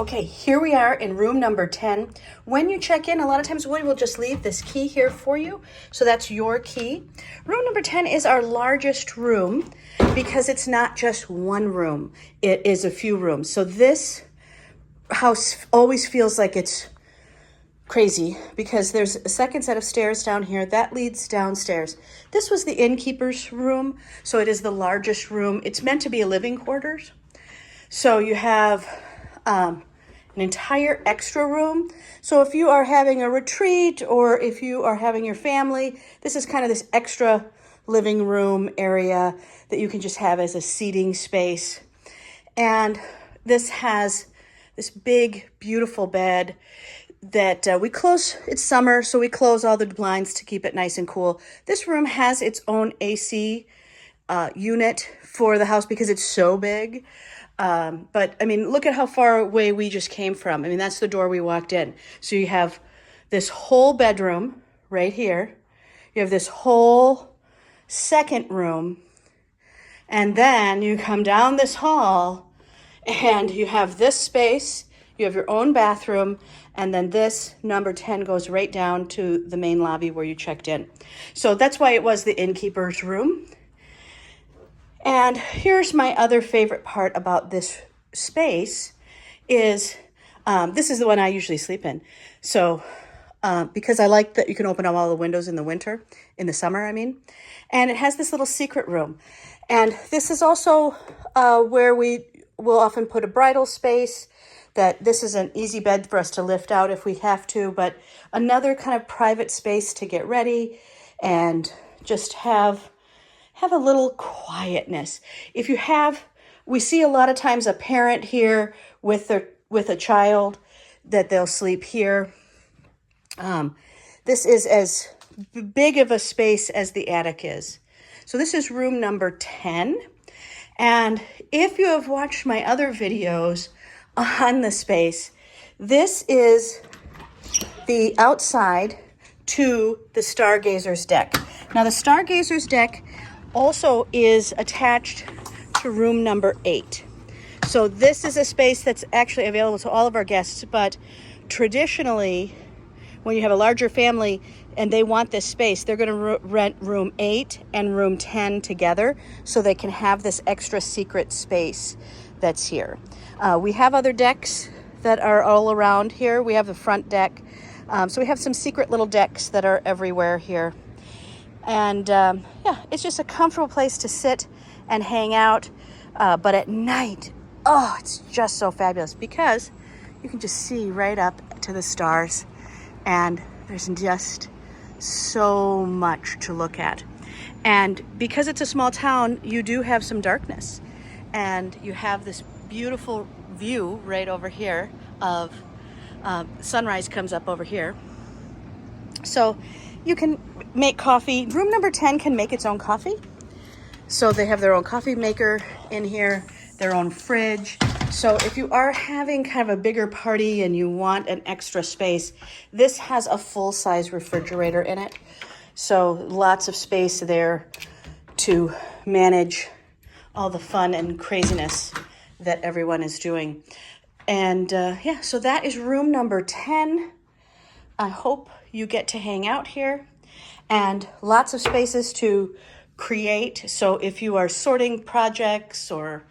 Okay, here we are in room number 10. When you check in, a lot of times we will just leave this key here for you. So that's your key. Room number 10 is our largest room because it's not just one room. It is a few rooms. So this house always feels like it's crazy because there's a second set of stairs down here that leads downstairs. This was the innkeeper's room, so it is the largest room. It's meant to be a living quarters. So you have an entire extra room. So if you are having a retreat or if you are having your family, this is kind of this extra living room area that you can just have as a seating space. And this has this big, beautiful bed that we close. It's summer, so we close all the blinds to keep it nice and cool. This room has its own AC unit for the house because it's so big. But I mean, look at how far away we just came from. I mean, that's the door we walked in. So you have this whole bedroom right here. You have this whole second room. And then you come down this hall and you have this space. You have your own bathroom. And then this number 10 goes right down to the main lobby where you checked in. So that's why it was the innkeeper's room. And here's my other favorite part about this space is, this is the one I usually sleep in. So, because I like that you can open up all the windows in the winter, in the summer, I mean. And it has this little secret room. And this is also where we will often put a bridal space. That this is an easy bed for us to lift out if we have to, but another kind of private space to get ready and just have a little quietness. If you have, we see a lot of times a parent here with a child that they'll sleep here. This is as big of a space as the attic is. So this is room number 10. And if you have watched my other videos on the space, this is the outside to the Stargazer's deck. Now the Stargazer's deck also is attached to room number 8. So this is a space that's actually available to all of our guests, but traditionally, when you have a larger family and they want this space, they're going to rent room 8 and room 10 together so they can have this extra secret space that's here. We have other decks that are all around here. We have the front deck. So we have some secret little decks that are everywhere here. And yeah, it's just a comfortable place to sit and hang out. But at night, oh, it's just so fabulous because you can just see right up to the stars. And there's just so much to look at. And because it's a small town, you do have some darkness. And you have this beautiful view right over here of sunrise comes up over here. So you can make coffee. Room number 10 can make its own coffee. So they have their own coffee maker in here, their own fridge. So if you are having kind of a bigger party and you want an extra space, this has a full-size refrigerator in it. So lots of space there to manage all the fun and craziness that everyone is doing. And yeah, so that is room number 10. I hope you get to hang out here and lots of spaces to create. So if you are sorting projects or,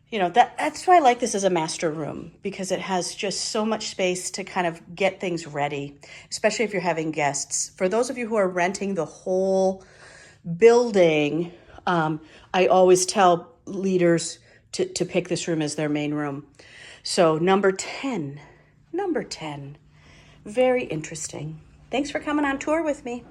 you know, that's why I like this as a master room because it has just so much space to kind of get things ready, especially if you're having guests. For those of you who are renting the whole building, I always tell leaders to pick this room as their main room. So number 10, very interesting. Thanks for coming on tour with me.